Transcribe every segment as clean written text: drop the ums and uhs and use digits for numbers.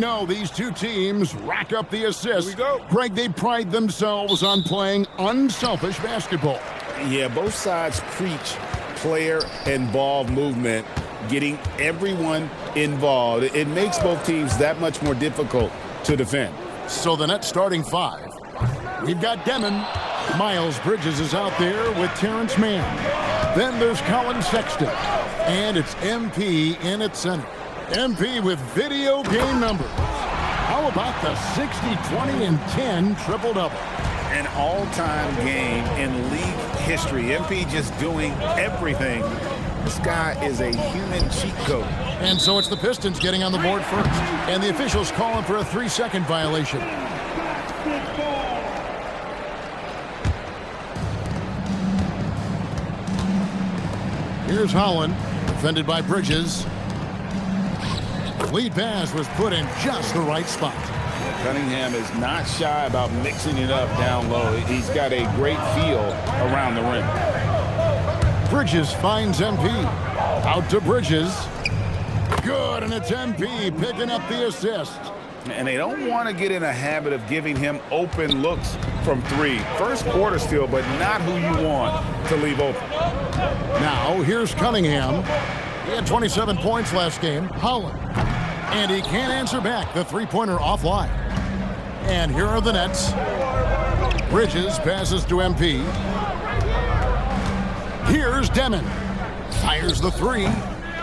know these two teams rack up the assists. Here we go. Greg, they pride themselves on playing unselfish basketball. Yeah, both sides preach player and ball movement, getting everyone involved. It makes both teams that much more difficult to defend. So the net starting five. We've got Demon. Miles Bridges is out there with Terrence Mann. Then there's Colin Sexton. And it's MP in at center. MP with video game numbers. How about the 60, 20, and 10 triple-double? An all-time game in league history. MP just doing everything. This guy is a human cheat code. And so it's the Pistons getting on the board first. And the officials calling for a 3-second violation. Here's Holland, defended by Bridges. Lead pass was put in just the right spot. Cunningham is not shy about mixing it up down low. He's got a great feel around the rim. Bridges finds MP. Out to Bridges. Good, and it's MP picking up the assist. And they don't want to get in a habit of giving him open looks from three. First quarter still, but not who you want to leave open. Now, here's Cunningham. He had 27 points last game. Holland. And he can't answer back. The three-pointer offline. And here are the Nets. Bridges passes to MP. Here's Demon. Fires the three.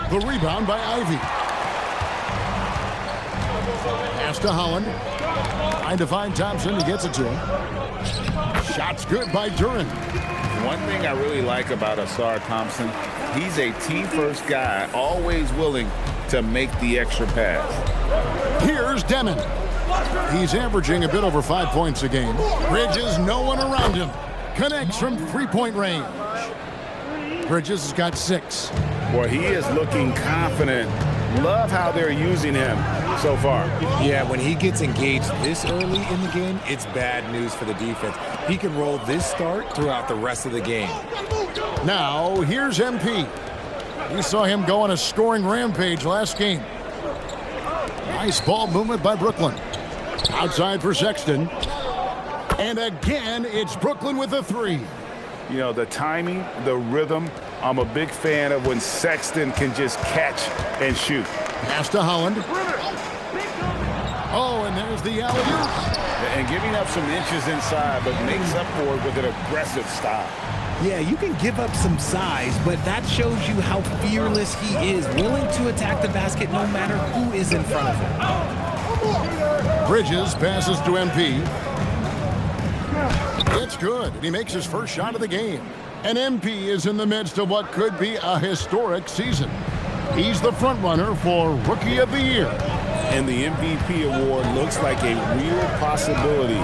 The rebound by Ivy. Pass to Holland. Trying to find Thompson. He gets it to him. Shot's good by Duran. One thing I really like about Asar Thompson, he's a team-first guy, always willing to make the extra pass. Here's Demon. He's averaging a bit over 5 points a game. Bridges, no one around him. Connects from three-point range. Bridges has got 6. Boy, he is looking confident. Love how they're using him so far. Yeah, when he gets engaged this early in the game, it's bad news for the defense. He can roll this start throughout the rest of the game. Now, here's MP. We saw him go on a scoring rampage last game. Nice ball movement by Brooklyn. Outside for Sexton. And again, it's Brooklyn with a 3. You know, the timing, the rhythm, I'm a big fan of when Sexton can just catch and shoot. Pass to Holland. Oh, and there's the alley-oop. And giving up some inches inside, but makes up for it with an aggressive style. Yeah, you can give up some size, but that shows you how fearless he is, willing to attack the basket no matter who is in front of him. Bridges passes to MP. It's good, and he makes his first shot of the game. And MP is in the midst of what could be a historic season. He's the front runner for Rookie of the Year. And the MVP award looks like a real possibility.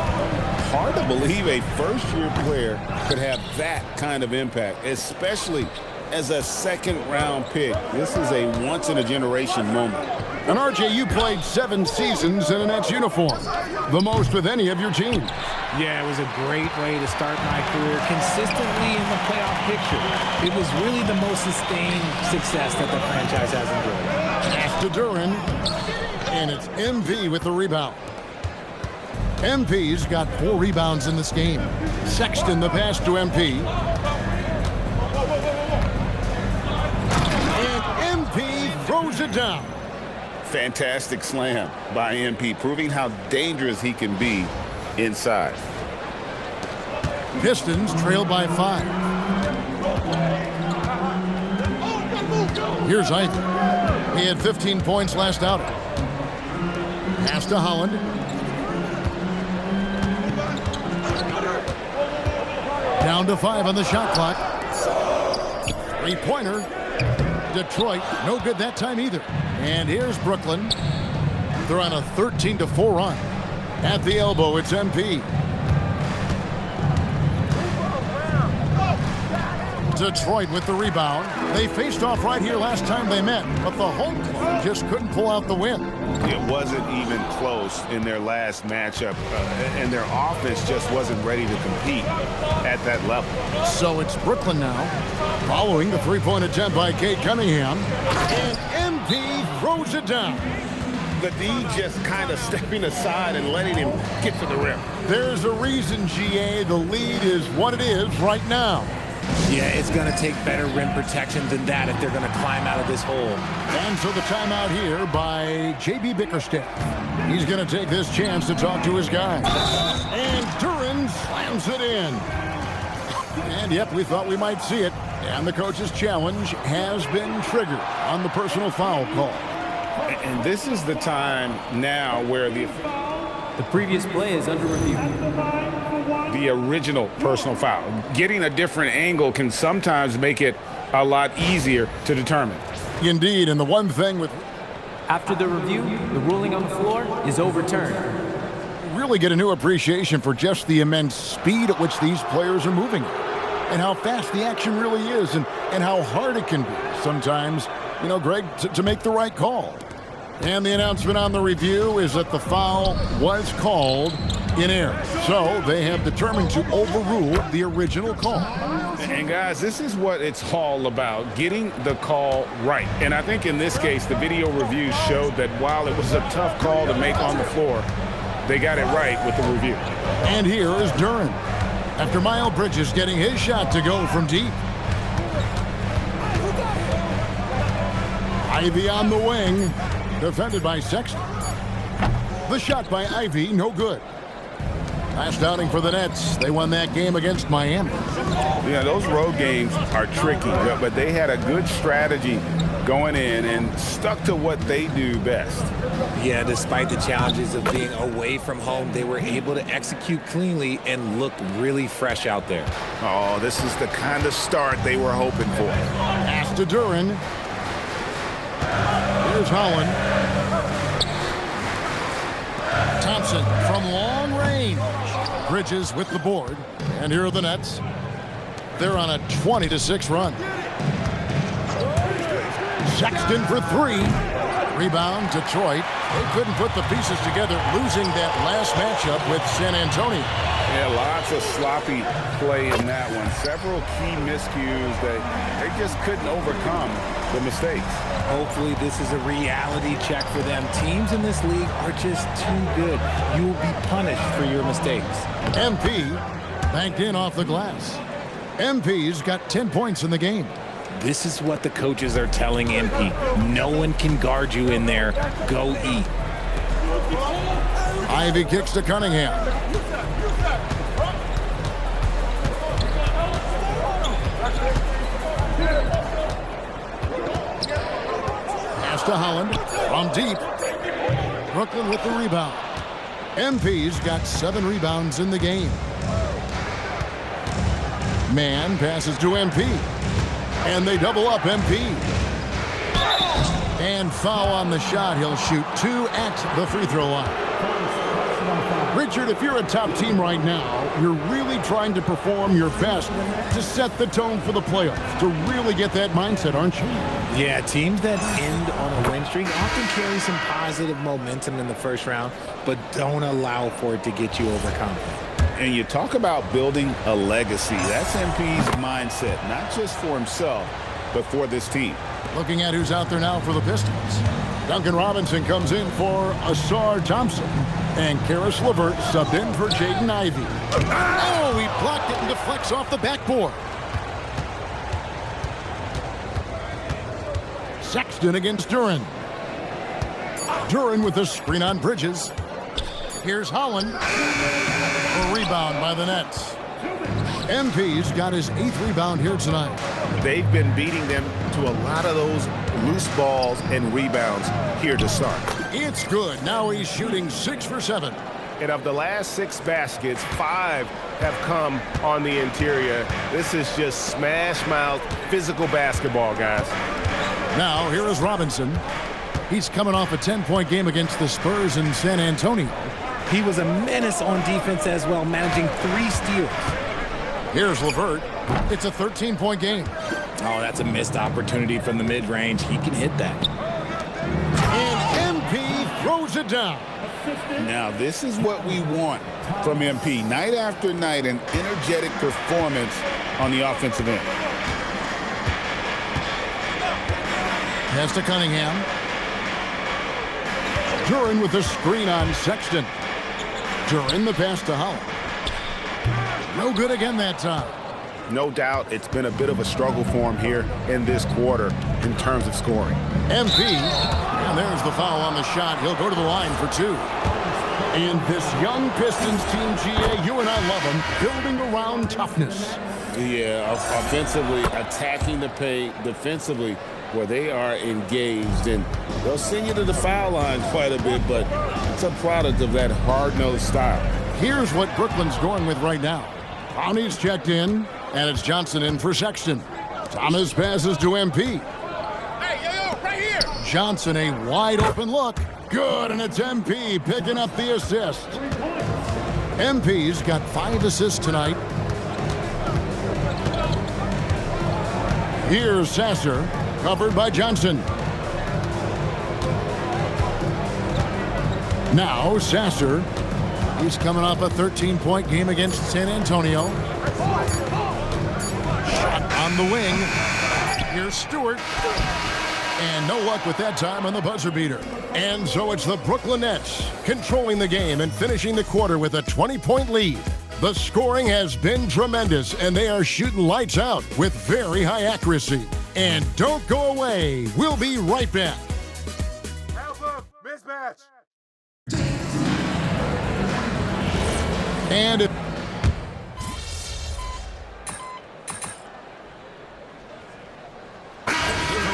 Hard to believe a first-year player could have that kind of impact, especially as a second-round pick. This is a once-in-a-generation moment. And RJ, you played 7 seasons in a Nets uniform, the most with any of your teams. Yeah, it was a great way to start my career consistently in the playoff picture. It was really the most sustained success that the franchise has enjoyed. Pass to Duran, and it's MP with the rebound. MP's got 4 rebounds in this game. Sexton the pass to MP. And MP throws it down. Fantastic slam by MP, proving how dangerous he can be inside. Pistons trail by 5. Here's Ivy. He had 15 points last outing. Pass to Holland. Down to 5 on the shot clock. 3-pointer. Detroit, no good that time either. And here's Brooklyn. They're on a 13-4 run. At the elbow, it's MP. Detroit with the rebound. They faced off right here last time they met, but the home club just couldn't pull out the win. It wasn't even close in their last matchup, and their offense just wasn't ready to compete at that level. So it's Brooklyn now, following the 3-point attempt by Cade Cunningham, and MP throws it down. the D just kind of stepping aside and letting him get to the rim. There's a reason, GA, the lead is what it is right now. Yeah, it's going to take better rim protection than that if they're going to climb out of this hole. And so the timeout here by J.B. Bickerstaff. He's going to take this chance to talk to his guys. And Duren slams it in. And, yep, we thought we might see it. And the coach's challenge has been triggered on the personal foul call. And this is the time now where the previous play is under review. The original personal foul. Getting a different angle can sometimes make it a lot easier to determine. Indeed, and the one thing with After the review, the ruling on the floor is overturned. really get a new appreciation for just the immense speed at which these players are moving and how fast the action really is and how hard it can be sometimes, you know, Greg, to make the right call. And the announcement on the review is that the foul was called in error. So they have determined to overrule the original call. And guys, this is what it's all about, getting the call right. And I think in this case, the video review showed that while it was a tough call to make on the floor, they got it right with the review. And here is Duren, after Miles Bridges getting his shot to go from deep. Ivy on the wing, defended by Sexton. The shot by Ivy, no good. Last outing for the Nets. They won that game against Miami. Yeah, those road games are tricky, but they had a good strategy going in and stuck to what they do best. Yeah, despite the challenges of being away from home, they were able to execute cleanly and look really fresh out there. Oh, this is the kind of start they were hoping for. Pass to Duren. Here's Holland. Thompson from long range. Bridges with the board. And here are the Nets. They're on a 20-6 run. Sexton for three. Rebound, Detroit. They couldn't put the pieces together, losing that last matchup with San Antonio. Yeah, lots of sloppy play in that one. Several key miscues that they just couldn't overcome the mistakes. Hopefully this is a reality check for them. Teams in this league are just too good. You will be punished for your mistakes. MP banked in off the glass. MP's got 10 points in the game. This is what the coaches are telling MP. No one can guard you in there. Go eat. Ivy kicks to Cunningham. Pass to Holland from deep. Brooklyn with the rebound. MP's got 7 rebounds in the game. Man passes to MP. And they double up MP. And foul on the shot. He'll shoot 2 at the free throw line. Richard, if you're a top team right now, you're really trying to perform your best to set the tone for the playoffs, to really get that mindset, aren't you? Yeah, teams that end on a win streak often carry some positive momentum in the first round, but don't allow for it to get you overconfident. And you talk about building a legacy. That's MP's mindset, not just for himself, but for this team. Looking at who's out there now for the Pistons. Duncan Robinson comes in for Asar Thompson. And Karis LeVert subbed in for Jaden Ivey. Oh, he blocked it and deflects off the backboard. Sexton against Duren. Duren with the screen on Bridges. Here's Holland. A rebound by the Nets. MP's got his 8th rebound here tonight. They've been beating them to a lot of those loose balls and rebounds here to start. It's good. Now he's shooting 6 for 7. And of the last 6 baskets, 5 have come on the interior. This is just smash-mouth physical basketball, guys. Now here is Robinson. He's coming off a 10-point game against the Spurs in San Antonio. He was a menace on defense as well, managing 3 steals. Here's LeVert. It's a 13-point game. Oh, that's a missed opportunity from the mid-range. He can hit that. And MP throws it down. Now, this is what we want from MP. Night after night, an energetic performance on the offensive end. Pass to Cunningham. Duran with a screen on Sexton. Duran the pass to Holland. No good again that time. No doubt it's been a bit of a struggle for him here in this quarter in terms of scoring. MP, and there's the foul on the shot. He'll go to the line for two. And this young Pistons team, GA, you and I love them, building around toughness. Yeah, offensively, attacking the paint, defensively, where they are engaged. And they'll send you to the foul line quite a bit, but it's a product of that hard-nosed style. Here's what Brooklyn's going with right now. Brownie's checked in, and it's Johnson in for Sexton. Thomas passes to MP. Hey, yo, right here! Johnson, a wide-open look. Good, and it's MP picking up the assist. MP's got 5 assists tonight. Here's Sasser, covered by Johnson. Now Sasser, he's coming off a 13-point game against San Antonio. Shot on the wing. Here's Stewart. And no luck with that time on the buzzer beater. And so it's the Brooklyn Nets controlling the game and finishing the quarter with a 20-point lead. The scoring has been tremendous, and they are shooting lights out with very high accuracy. And don't go away. We'll be right back. Mismatch! And it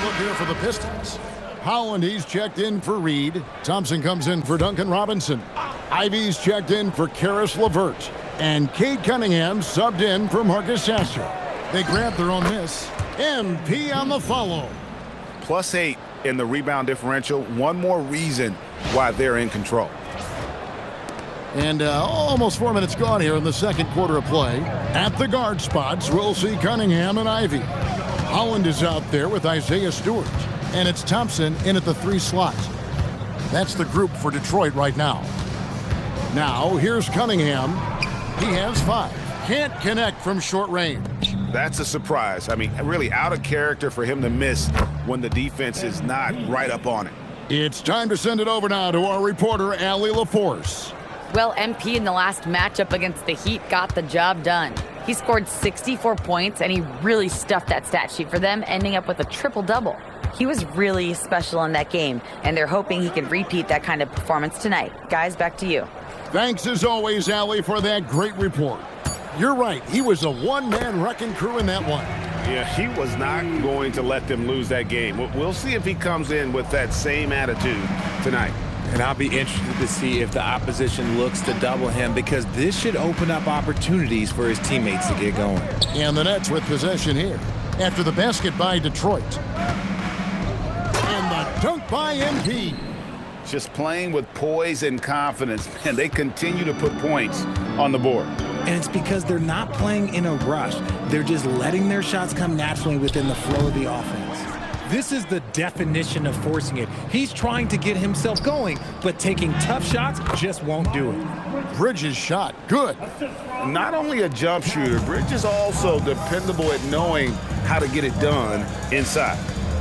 look here for the Pistons. Holland, he's checked in for Reed. Thompson comes in for Duncan Robinson. Ivy's checked in for Karis LeVert. And Cade Cunningham subbed in for Marcus Sasser. They grabbed their own miss. MP on the follow. +8 in the rebound differential. One more reason why they're in control. And almost 4 minutes gone here in the second quarter of play. At the guard spots, we'll see Cunningham and Ivy. Holland is out there with Isaiah Stewart. And it's Thompson in at the 3 slot. That's the group for Detroit right now. Now, here's Cunningham. He has 5. Can't connect from short range. That's a surprise. I mean, really out of character for him to miss when the defense is not right up on it. It's time to send it over now to our reporter, Allie LaForce. Well, MP in the last matchup against the Heat got the job done. He scored 64 points, and he really stuffed that stat sheet for them, ending up with a triple-double. He was really special in that game, and they're hoping he can repeat that kind of performance tonight. Guys, back to you. Thanks as always, Allie, for that great report. You're right. He was a one-man wrecking crew in that one. Yeah, he was not going to let them lose that game. We'll see if he comes in with that same attitude tonight. And I'll be interested to see if the opposition looks to double him, because this should open up opportunities for his teammates to get going. And the Nets with possession here after the basket by Detroit. And the dunk by MP. Just playing with poise and confidence, and they continue to put points on the board. And it's because they're not playing in a rush. They're just letting their shots come naturally within the flow of the offense. This is the definition of forcing it. He's trying to get himself going, but taking tough shots just won't do it. Bridges shot. Good. Not only a jump shooter, Bridge is also dependable at knowing how to get it done inside.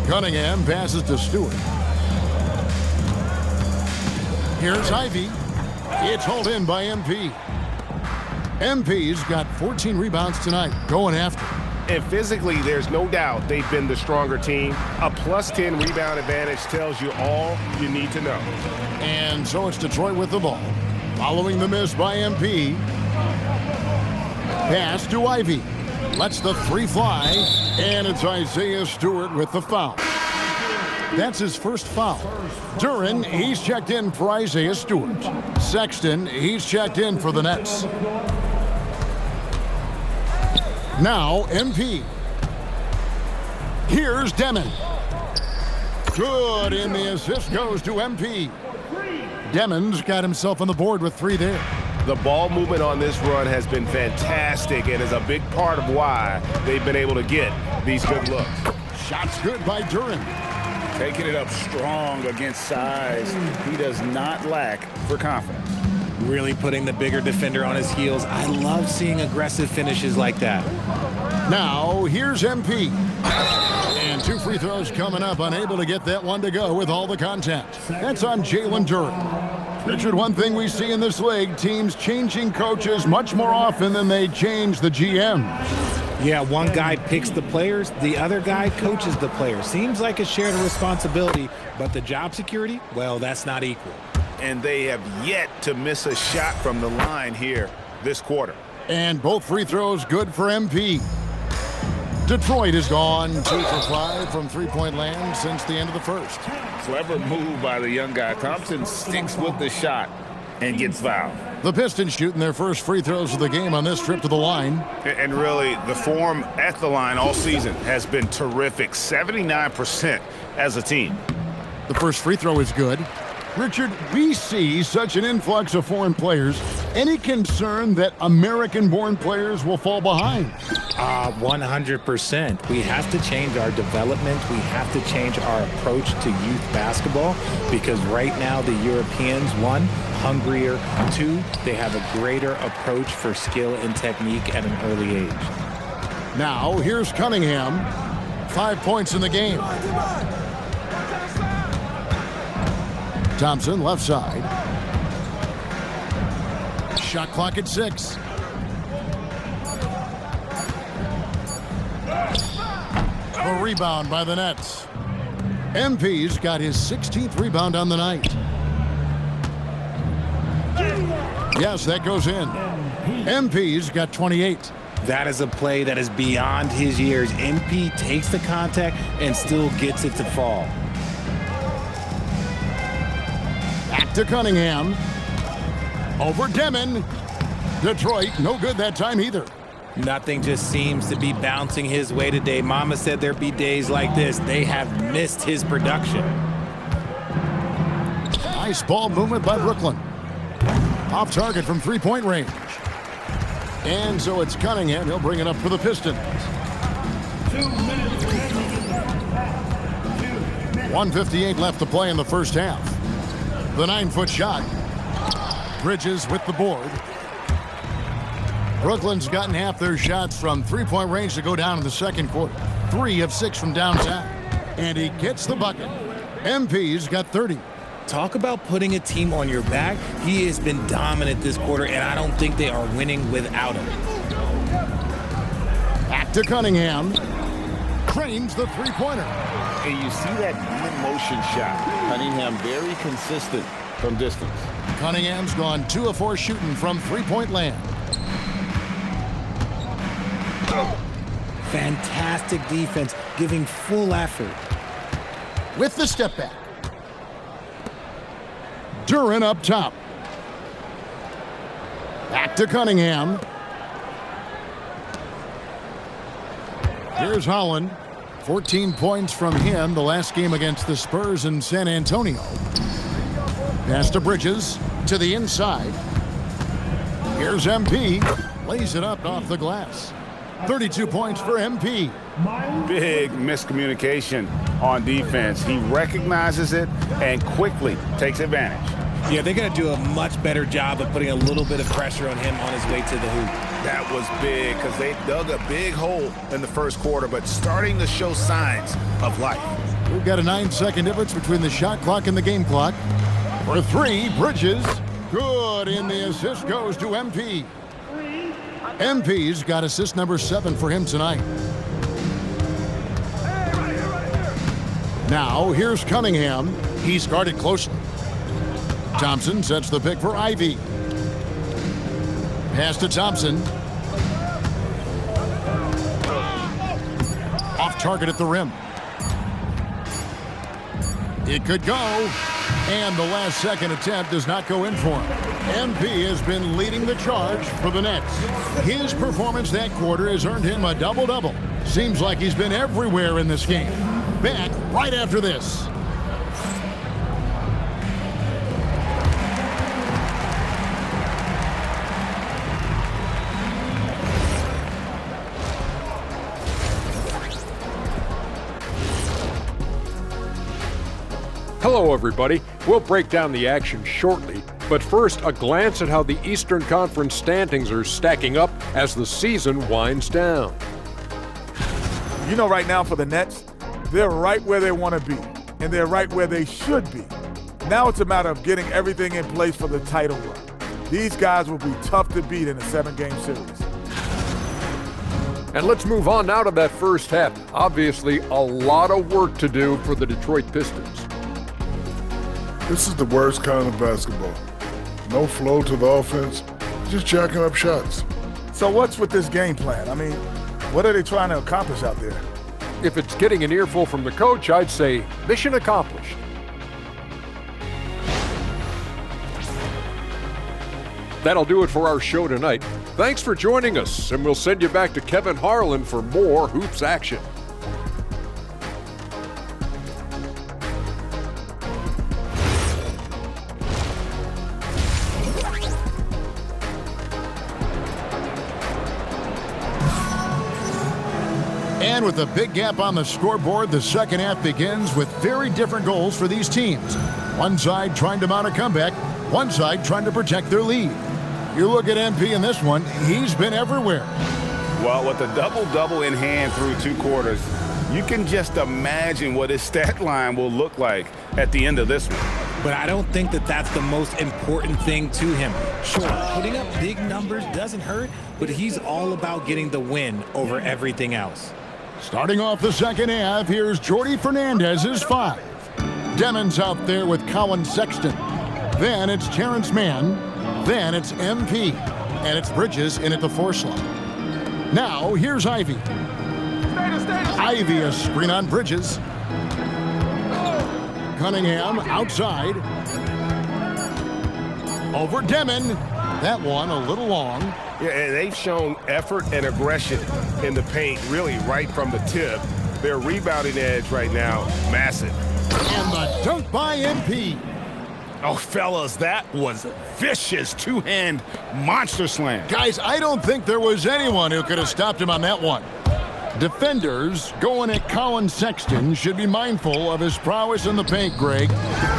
Cunningham passes to Stewart. Here's Ivy. It's hauled in by MP. MP's got 14 rebounds tonight, going after. And physically, there's no doubt they've been the stronger team. A +10 rebound advantage tells you all you need to know. And so it's Detroit with the ball. Following the miss by MP. Pass to Ivy. Lets the 3 fly. And it's Isaiah Stewart with the foul. That's his first foul. Duran, he's checked in for Isaiah Stewart. Sexton, he's checked in for the Nets. Now, MP. Here's Demon. Good, and the assist goes to MP. Demon's got himself on the board with 3 there. The ball movement on this run has been fantastic and is a big part of why they've been able to get these good looks. Shots good by Duran. Taking it up strong against size. He does not lack for confidence. Really putting the bigger defender on his heels. I love seeing aggressive finishes like that. Now, here's MP. And 2 free throws coming up, unable to get that one to go with all the contact. That's on Jalen Duren. Richard, one thing we see in this league, teams changing coaches much more often than they change the GM. Yeah, one guy picks the players, the other guy coaches the players. Seems like a shared responsibility, but the job security, well, that's not equal. And they have yet to miss a shot from the line here this quarter. And both free throws good for MP. Detroit is gone 2 for 5 from three-point land since the end of the first. Clever move by the young guy. Thompson sticks with the shot and gets fouled. The Pistons shooting their first free throws of the game on this trip to the line. And really, the form at the line all season has been terrific. 79% as a team. The first free throw is good. Richard, we see such an influx of foreign players. Any concern that American-born players will fall behind? 100%. We have to change our development. We have to change our approach to youth basketball because right now the Europeans, 1, hungrier, 2, they have a greater approach for skill and technique at an early age. Now, here's Cunningham. 5 points in the game. Thompson, left side. Shot clock at 6. The rebound by the Nets. MP's got his 16th rebound on the night. Yes, that goes in. MP's got 28. That is a play that is beyond his years. MP takes the contact and still gets it to fall. Back to Cunningham. Over Demon. Detroit, no good that time either. Nothing just seems to be bouncing his way today. Mama said there'd be days like this. They have missed his production. Nice ball movement by Brooklyn. Off target from three-point range. And so it's Cunningham. He'll bring it up for the Pistons. 1:58 left to play in the first half. The 9-foot shot. Bridges with the board. Brooklyn's gotten half their shots from three-point range to go down in the second quarter. 3 of 6 from downtown. And he gets the bucket. MP's got 30. Talk about putting a team on your back. He has been dominant this quarter, and I don't think they are winning without him. Back to Cunningham. Cranes the three-pointer. And you see that in-motion shot. Cunningham very consistent from distance. Cunningham's gone 2 of 4 shooting from three-point land. Fantastic defense, giving full effort. With the step back. Duren up top. Back to Cunningham. Here's Holland. 14 points from him the last game against the Spurs in San Antonio. Pass to Bridges to the inside. Here's MP. Lays it up off the glass. 32 points for MP. Big miscommunication on defense. He recognizes it and quickly takes advantage. Yeah, they're going to do a much better job of putting a little bit of pressure on him on his way to the hoop. That was big because they dug a big hole in the first quarter, but starting to show signs of life. We've got a 9-second difference between the shot clock and the game clock. For 3, Bridges. Good, and the assist goes to MP. MP's got assist number 7 for him tonight. Now, here's Cunningham. He's guarded closely. Thompson sets the pick for Ivy. Pass to Thompson. Off target at the rim. It could go. And the last second attempt does not go in for him. MP has been leading the charge for the Nets. His performance that quarter has earned him a double-double. Seems like he's been everywhere in this game. Back right after this. Hello, everybody. We'll break down the action shortly, but first, a glance at how the Eastern Conference standings are stacking up as the season winds down. You know, right now for the Nets, They're right where they want to be, and they're right where they should be. Now it's a matter of getting everything in place for the title run. These guys will be tough to beat in a 7-game series. And let's move on now to that first half. Obviously, a lot of work to do for the Detroit Pistons. This is the worst kind of basketball. No flow to the offense, just jacking up shots. So what's with this game plan? I mean, what are they trying to accomplish out there? If it's getting an earful from the coach, I'd say mission accomplished. That'll do it for our show tonight. Thanks for joining us, and we'll send you back to Kevin Harlan for more Hoops action. And with a big gap on the scoreboard, the second half begins with very different goals for these teams. One side trying to mount a comeback, one side trying to protect their lead. You look at MP in this one, he's been everywhere. Well, with a double-double in hand through 2 quarters, you can just imagine what his stat line will look like at the end of this one. But I don't think that that's the most important thing to him. Sure, putting up big numbers doesn't hurt, but he's all about getting the win over everything else. Starting off the second half, here's Jordy Fernandez's 5. Demon's out there with Colin Sexton. Then it's Terrence Mann. Then it's MP. And it's Bridges in at the 4 slot. Now, here's Ivy. Ivy, a screen on Bridges. Cunningham outside. Over Demon. That one a little long. Yeah, and they've shown effort and aggression in the paint, really right from the tip. Their rebounding edge right now, massive. And the dunk by MP. Oh, fellas, that was a vicious 2-hand monster slam. Guys, I don't think there was anyone who could have stopped him on that one. Defenders going at Colin Sexton should be mindful of his prowess in the paint, Greg.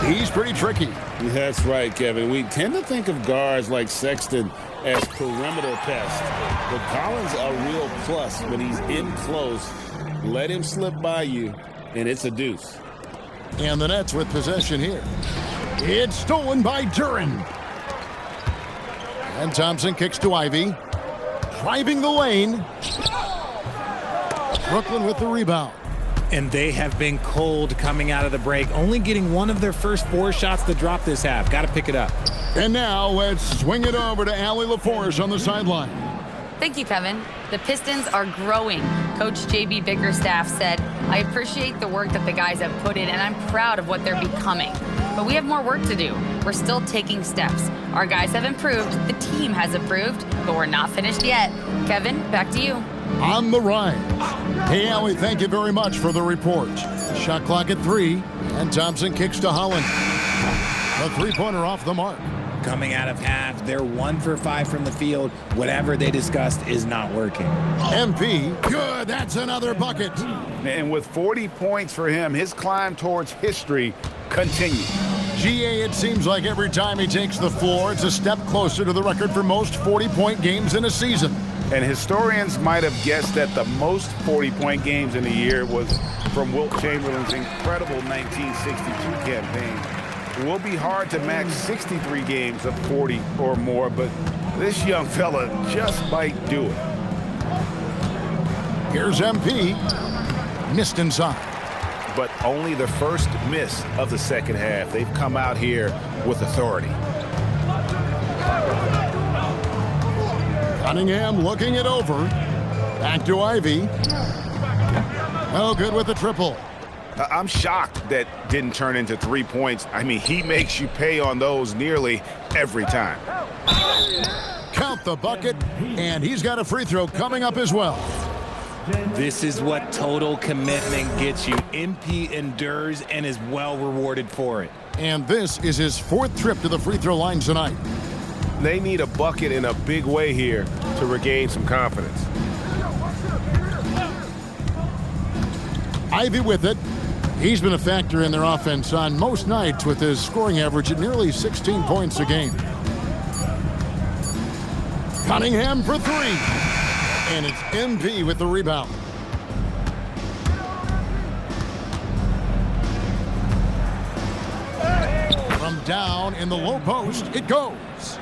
He's pretty tricky. That's right, Kevin. We tend to think of guards like Sexton as perimeter pests, but Collins a real plus when he's in close. Let him slip by you, and it's a deuce. And the Nets with possession here. It's stolen by Duren. And Thompson kicks to Ivy. Driving the lane. Brooklyn with the rebound. And they have been cold coming out of the break, only getting one of their first 4 shots to drop this half. Got to pick it up. And now let's swing it over to Allie LaForce on the sideline. Thank you, Kevin. The Pistons are growing. Coach J.B. Bickerstaff said, I appreciate the work that the guys have put in, and I'm proud of what they're becoming. But we have more work to do. We're still taking steps. Our guys have improved. The team has improved, but we're not finished yet. Kevin, back to you. On the rise. Hey, Allie, thank you very much for the report. Shot clock at 3, and Thompson kicks to Holland. A 3-pointer off the mark. Coming out of half, they're 1 for 5 from the field. Whatever they discussed is not working. MP, good, that's another bucket. And with 40 points for him, his climb towards history continues. GA, it seems like every time he takes the floor, it's a step closer to the record for most 40-point games in a season. And historians might have guessed that the most 40-point games in a year was from Wilt Chamberlain's incredible 1962 campaign. It will be hard to match 63 games of 40 or more, but this young fella just might do it. Here's MP. Missed inside. But only the first miss of the second half. They've come out here with authority. Cunningham looking it over. Back to Ivy. Oh, good with the triple. I'm shocked that didn't turn into 3 points. I mean, he makes you pay on those nearly every time. Count the bucket, and he's got a free throw coming up as well. This is what total commitment gets you. MP endures and is well rewarded for it. And this is his 4th trip to the free throw line tonight. They need a bucket in a big way here to regain some confidence. Ivy with it. He's been a factor in their offense on most nights with his scoring average at nearly 16 points a game. Cunningham for 3. And it's MP with the rebound. down in the low post. It goes.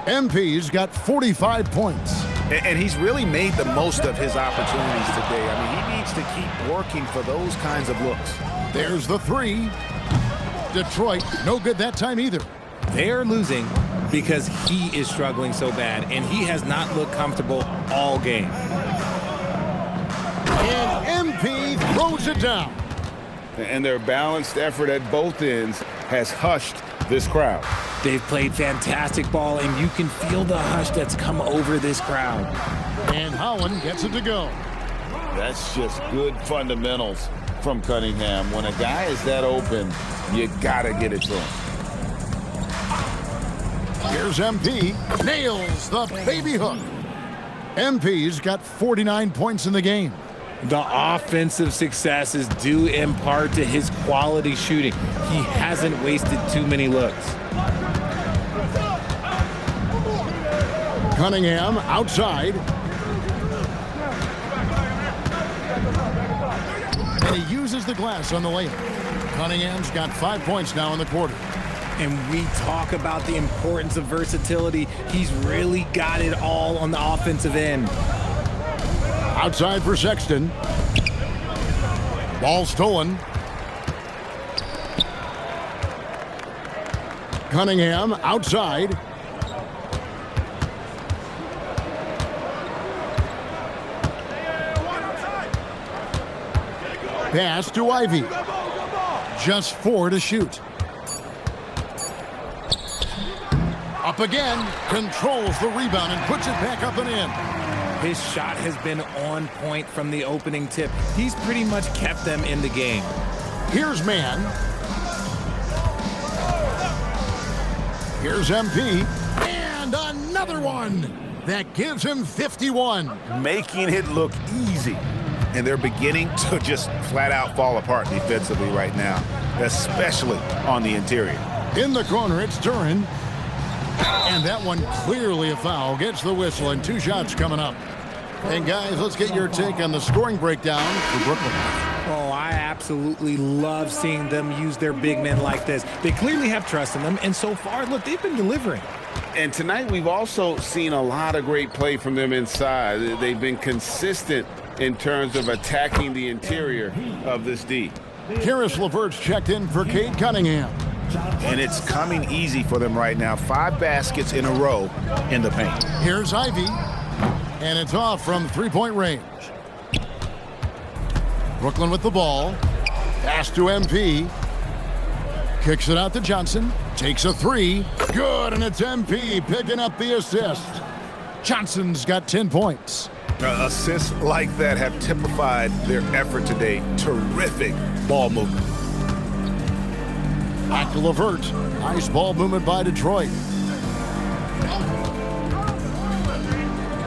MP's got 45 points. And he's really made the most of his opportunities today. I mean, he needs to keep working for those kinds of looks. There's the three. Detroit, no good that time either. They're losing because he is struggling so bad, and he has not looked comfortable all game. And MP throws it down. And their balanced effort at both ends has hushed this crowd. They've played fantastic ball, and you can feel the hush that's come over this crowd. And Holland gets it to go. That's just good fundamentals from Cunningham. When a guy is that open, you gotta get it to him. Here's MP. Nails the baby hook. MP's got 49 points in the game. The offensive success is due in part to his quality shooting. He hasn't wasted too many looks. Cunningham outside. And he uses the glass on the layup. Cunningham's got 5 points now in the quarter. And we talk about the importance of versatility. He's really got it all on the offensive end. Outside for Sexton. Ball stolen. Cunningham outside. Pass to Ivy. Just 4 to shoot. Up again. Controls the rebound and puts it back up and in. His shot has been on point from the opening tip. He's pretty much kept them in the game. Here's Mann. Here's MP. And another one. That gives him 51. Making it look easy. And they're beginning to just flat out fall apart defensively right now, especially on the interior. In the corner, it's Duran. And that one clearly a foul. Gets the whistle and 2 shots coming up. And guys, let's get your take on the scoring breakdown for Brooklyn. Oh, I absolutely love seeing them use their big men like this. They clearly have trust in them, and so far, look, they've been delivering. And tonight we've also seen a lot of great play from them inside. They've been consistent in terms of attacking the interior of this D. Karis LeVert's checked in for Cade Cunningham. And it's coming easy for them right now. 5 baskets in a row in the paint. Here's Ivy. And it's off from 3-point range. Brooklyn with the ball. Pass to MP. Kicks it out to Johnson. Takes a 3. Good, and it's MP picking up the assist. Johnson's got 10 points. Assists like that have typified their effort today. Terrific ball movement. Back to LeVert. Nice ball movement by Detroit.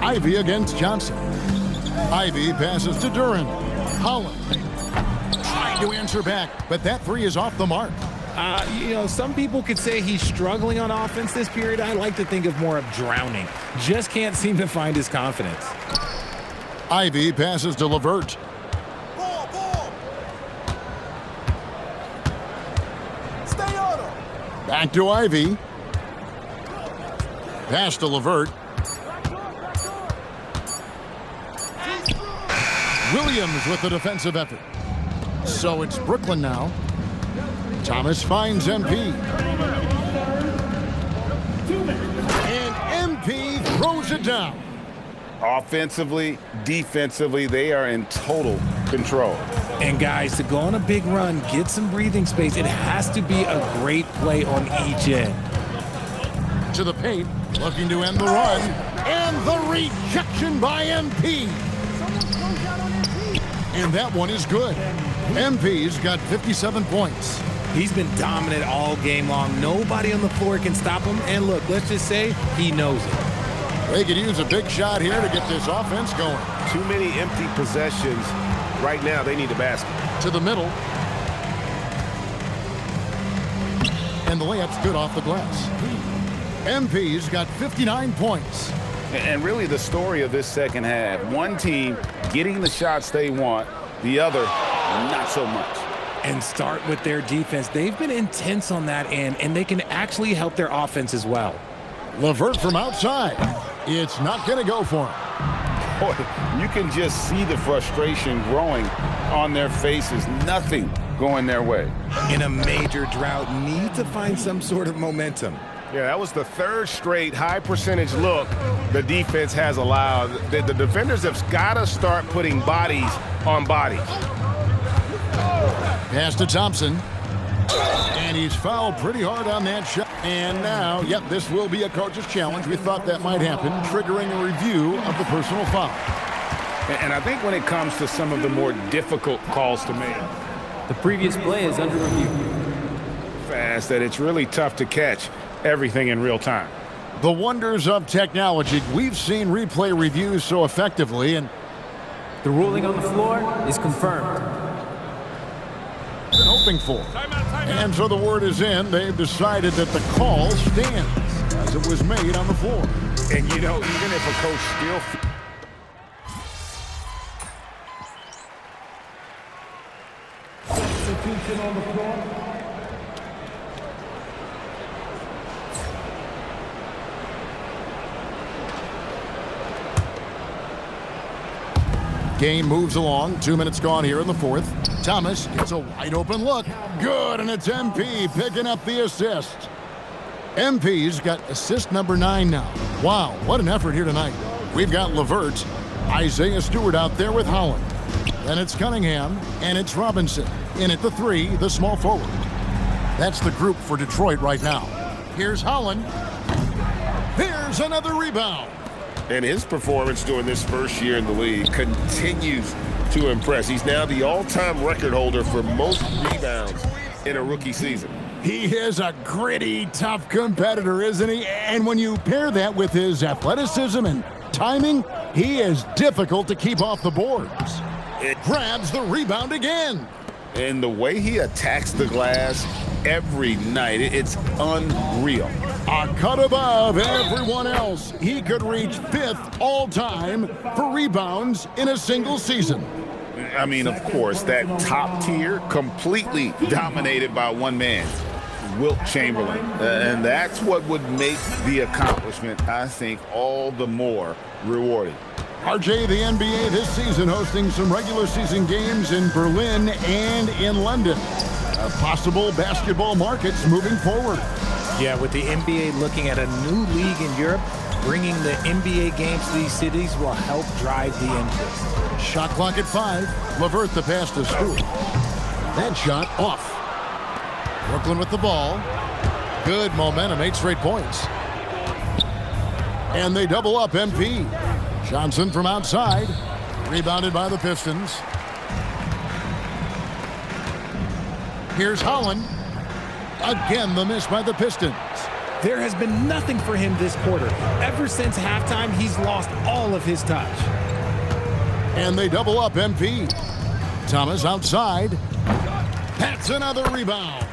Ivy against Johnson. Ivy passes to Duran. Holland trying to answer back, but that 3 is off the mark. You know, some people could say he's struggling on offense this period. I like to think of more of drowning. Just can't seem to find his confidence. Ivy passes to LeVert. Stay on him. Back to Ivy. Pass to LeVert. Williams with the defensive effort. So it's Brooklyn now. Thomas finds MP. And MP throws it down. Offensively, defensively, they are in total control. And guys, to go on a big run, get some breathing space, it has to be a great play on each end. To the paint, looking to end the run. And the rejection by MP. And that one is good. MP's got 57 points. He's been dominant all game long. Nobody on the floor can stop him. And look, let's just say he knows it. They could use a big shot here to get this offense going. Too many empty possessions. Right now, they need a basket. To the middle. And the layup's good off the glass. MP's got 59 points. And really the story of this second half, one team getting the shots they want, the other not so much. And start with their defense. They've been intense on that end, and they can actually help their offense as well. LeVert from outside. It's not going to go for him. Boy, you can just see the frustration growing on their faces. Nothing going their way. In a major drought, need to find some sort of momentum. Yeah, that was the third straight high percentage look the defense has allowed. The defenders have got to start putting bodies on bodies. Pass to Thompson. And he's fouled pretty hard on that shot. And now, yep, this will be a coach's challenge. We thought that might happen, triggering a review of the personal foul. And I think when it comes to some of the more difficult calls to make, The previous play is under review. Fast that it's really tough to catch everything in real time. The wonders of technology. We've seen replay reviews so effectively, and The ruling on the floor is confirmed. been hoping for. And so the word is in. They've decided that the call stands as it was made on the floor. and you know, even if a coach still... Substitution on the floor. Game moves along. 2 minutes gone here in the fourth. Thomas gets a wide open look. Good, and it's MP picking up the assist. MP's got assist number 9 now. Wow, what an effort here tonight. We've got LeVert, Isaiah Stewart out there with Holland. Then it's Cunningham, and it's Robinson. In at the 3, the small forward. That's the group for Detroit right now. Here's Holland. Here's another rebound. And his performance during this first year in the league continues to impress. He's now the all-time record holder for most rebounds in a rookie season. He is a gritty, tough competitor, isn't he? And when you pair that with his athleticism and timing, he is difficult to keep off the boards. It grabs the rebound again. And the way he attacks the glass every night, it's unreal. A cut above everyone else. He could reach 5th all-time for rebounds in a single season. I mean, of course, that top tier completely dominated by one man, Wilt Chamberlain. And that's what would make the accomplishment, I think, all the more rewarding. RJ, the NBA this season hosting some regular season games in Berlin and in London. Possible basketball markets moving forward. Yeah, with the NBA looking at a new league in Europe, bringing the NBA games to these cities will help drive the interest. Shot clock at 5. LeVert the pass to Stewart. That shot off. Brooklyn with the ball. Good momentum, 8 straight points. And they double up MP. Johnson from outside. Rebounded by the Pistons. Here's Holland. Again, the miss by the Pistons. There has been nothing for him this quarter. Ever since halftime, he's lost all of his touch. And they double up MP. Thomas outside. That's another rebound.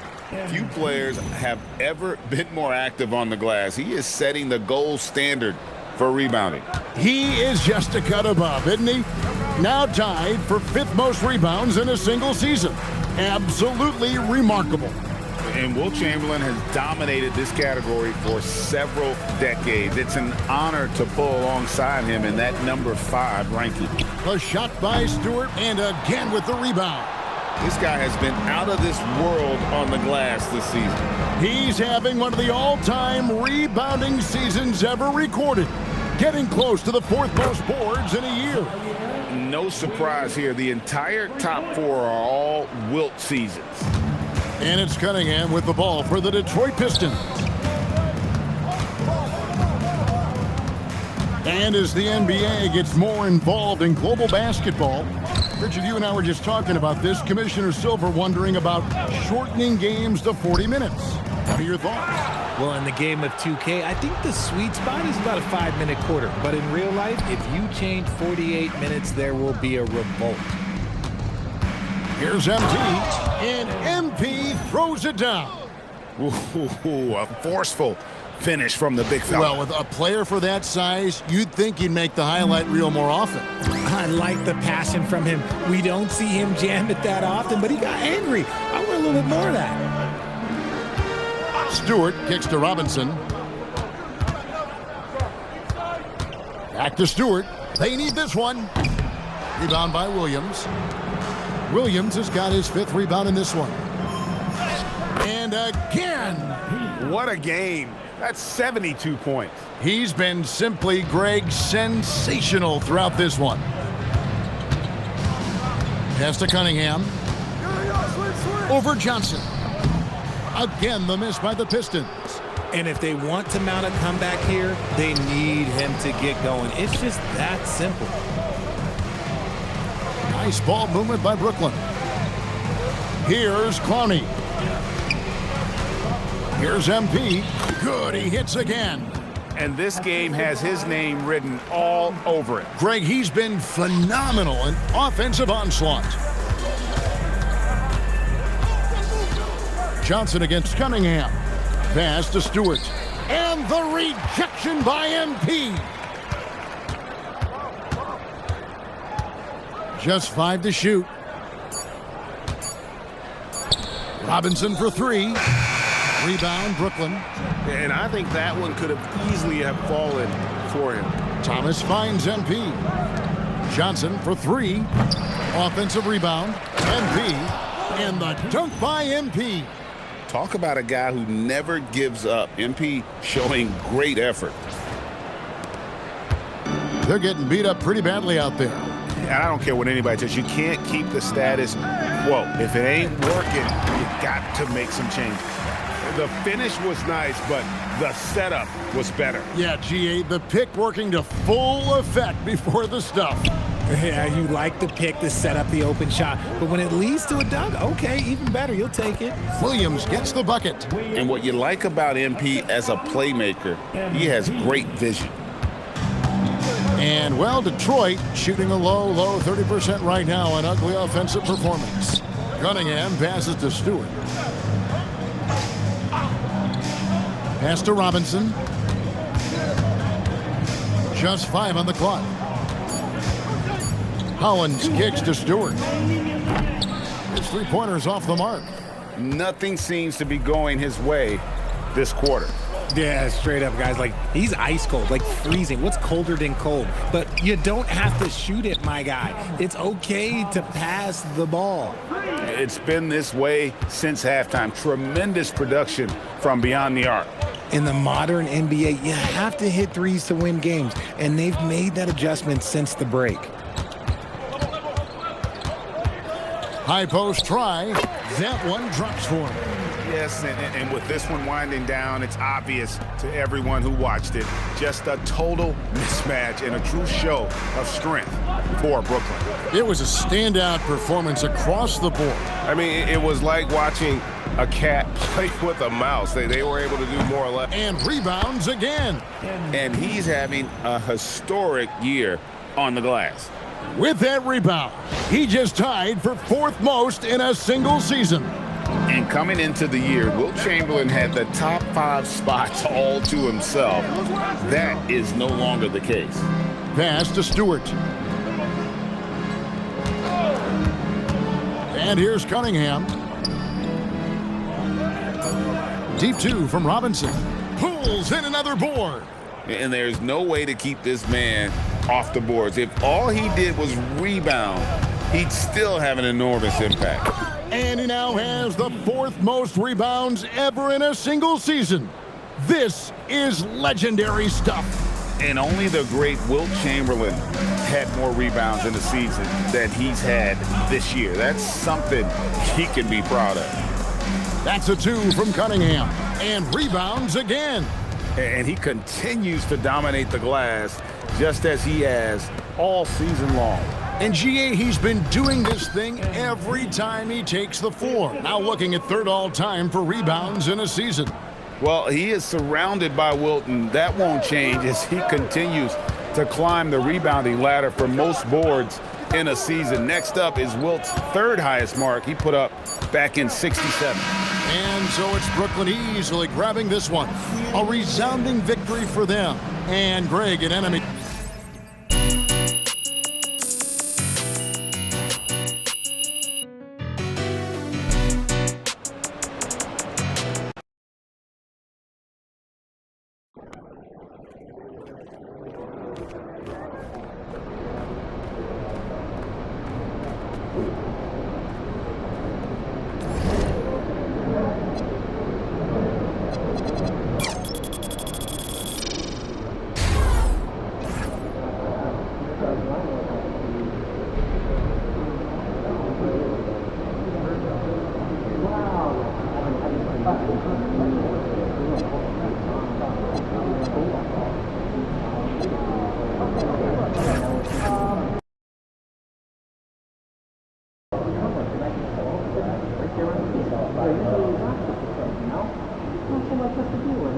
Few players have ever been more active on the glass. He is setting the gold standard for rebounding. He is just a cut above, isn't he? Now tied for 5th most rebounds in a single season. Absolutely remarkable. And Wilt Chamberlain has dominated this category for several decades. It's an honor to pull alongside him in that number 5 ranking. A shot by Stewart, and again with the rebound. This guy has been out of this world on the glass this season. He's having one of the all-time rebounding seasons ever recorded, getting close to the 4th most boards in a year. No surprise here. The entire top 4 are all Wilt seasons. And it's Cunningham with the ball for the Detroit Pistons. And as the NBA gets more involved in global basketball, Richard, you and I were just talking about this. Commissioner Silver wondering about shortening games to 40 minutes. What are your thoughts? Well, in the game of 2K, I think the sweet spot is about a 5-minute quarter. But in real life, if you change 48 minutes, there will be a revolt. Here's MT, and MP throws it down. Ooh, a forceful finish from the big fella. Well, with a player for that size, you'd think he'd make the highlight reel more often. I like the passion from him. We don't see him jam it that often, but he got angry. I want a little bit more of that. Stewart kicks to Robinson. Back to Stewart. They need this one. Rebound by Williams. Williams has got his 5th rebound in this one. And again. What a game. That's 72 points. He's been simply, Greg, sensational throughout this one. Pass to Cunningham. Over Johnson. Again, the miss by the Pistons. And if they want to mount a comeback here, they need him to get going. It's just that simple. Nice ball movement by Brooklyn. Here's Clowney. Here's MP. Good, he hits again. And this game has his name written all over it. Greg, he's been phenomenal in offensive onslaught. Johnson against Cunningham. Pass to Stewart. And the rejection by MP. Just 5 to shoot. Robinson for 3. Rebound, Brooklyn. And I think that one could have easily have fallen for him. Thomas finds MP. Johnson for 3. Offensive rebound. MP. And the dunk by MP. Talk about a guy who never gives up. MP showing great effort. They're getting beat up pretty badly out there. And I don't care what anybody says. You can't keep the status quo. If it ain't working, you got to make some changes. The finish was nice, but the setup was better. Yeah, GA, the pick working to full effect before the stuff. Yeah, you like the pick to set up the open shot, but when it leads to a dunk, okay, even better, you'll take it. Williams gets the bucket. And what you like about MP as a playmaker, he has great vision. And, well, Detroit shooting a low 30% right now, an ugly offensive performance. Cunningham passes to Stewart. Pass to Robinson. Just 5 on the clock. Hollins kicks to Stewart. His 3-pointer's off the mark. Nothing seems to be going his way this quarter. Yeah, straight up, guys. Like, he's ice cold, like freezing. What's colder than cold? But you don't have to shoot it, my guy. It's okay to pass the ball. It's been this way since halftime. Tremendous production from beyond the arc. In the modern NBA, you have to hit threes to win games, and they've made that adjustment since the break. High post try. That one drops for him. Yes, and with this one winding down, it's obvious to everyone who watched it. Just a total mismatch and a true show of strength for Brooklyn. It was a standout performance across the board. I mean, it was like watching a cat play with a mouse. They were able to do more or less. And rebounds again. And he's having a historic year on the glass. With that rebound, he just tied for 4th most in a single season. And coming into the year, Wilt Chamberlain had the top 5 spots all to himself. That is no longer the case. Pass to Stewart. And here's Cunningham. Deep 2 from Robinson. Pulls in another board. And there's no way to keep this man off the boards. If all he did was rebound, he'd still have an enormous impact. And he now has the 4th most rebounds ever in a single season. This is legendary stuff. And only the great Wilt Chamberlain had more rebounds in the season than he's had this year. That's something he can be proud of. That's a 2 from Cunningham. And rebounds again. And he continues to dominate the glass just as he has all season long. And GA, he's been doing this thing every time he takes the floor. Now looking at 3rd all-time for rebounds in a season. Well, he is surrounded by Wilt, and that won't change as he continues to climb the rebounding ladder for most boards in a season. Next up is Wilt's 3rd highest mark he put up back in '67. And so it's Brooklyn easily grabbing this one. A resounding victory for them. And Greg, an enemy. Not so much what to do with